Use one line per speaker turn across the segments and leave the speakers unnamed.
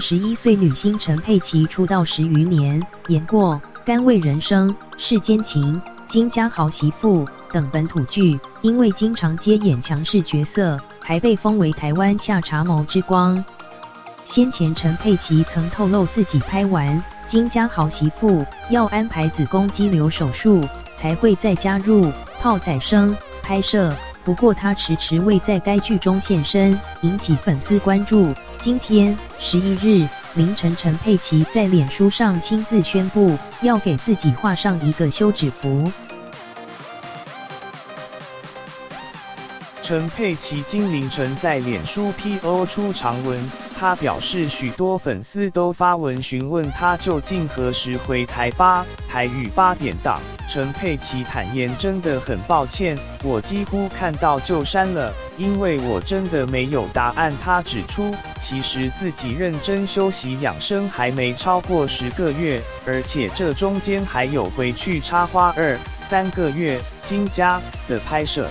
41岁女星陈佩琪出道10余年，演过《甘味人生》《世间情》《金家豪媳妇》等本土剧，因为经常接演强势角色，还被封为台湾夏茶谋之光。先前陈佩琪曾透露自己拍完《金家豪媳妇》要安排子宫肌瘤手术，才会再加入《炮仔生》拍摄。不过她迟迟未在该剧中现身，引起粉丝关注。今天11日凌晨，陈佩琪在脸书上亲自宣布，要给自己画上一个休止符。
陈佩琪今凌晨在脸书 PO 出长文，她表示许多粉丝都发文询问她究竟何时回台8台语8点档。陈佩琪坦言，真的很抱歉，我几乎看到就删了，因为我真的没有答案。她指出，其实自己认真休息养生还没超过10个月，而且这中间还有回去插花2、3个月金家的拍摄。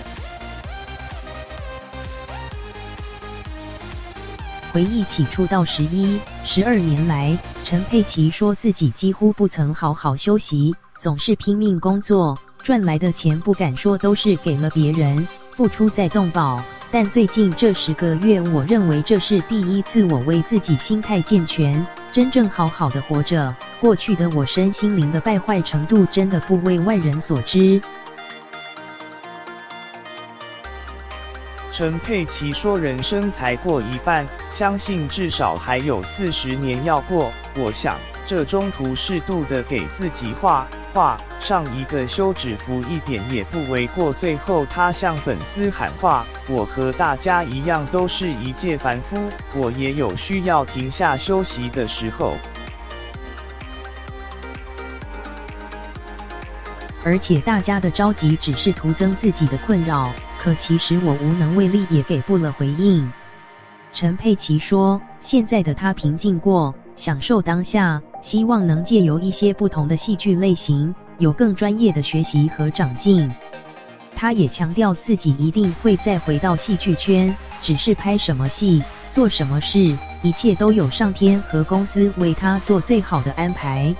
回忆起出道11、12年来，陈佩琪说自己几乎不曾好好休息，总是拼命工作，赚来的钱不敢说都是给了别人，付出在动保。但最近这10个月，我认为这是第一次我为自己心态健全，真正好好的活着。过去的我身心灵的败坏程度真的不为外人所知。
陈佩琪说，人生才过一半，相信至少还有40年要过。我想，这中途适度的给自己画上一个休止符，一点也不为过。最后，他向粉丝喊话：我和大家一样，都是一介凡夫，我也有需要停下休息的时候。
而且大家的着急只是徒增自己的困扰，可其实我无能为力，也给不了回应。陈佩琪说，现在的她平静过，享受当下，希望能借由一些不同的戏剧类型，有更专业的学习和长进。她也强调自己一定会再回到戏剧圈，只是拍什么戏、做什么事，一切都有上天和公司为她做最好的安排。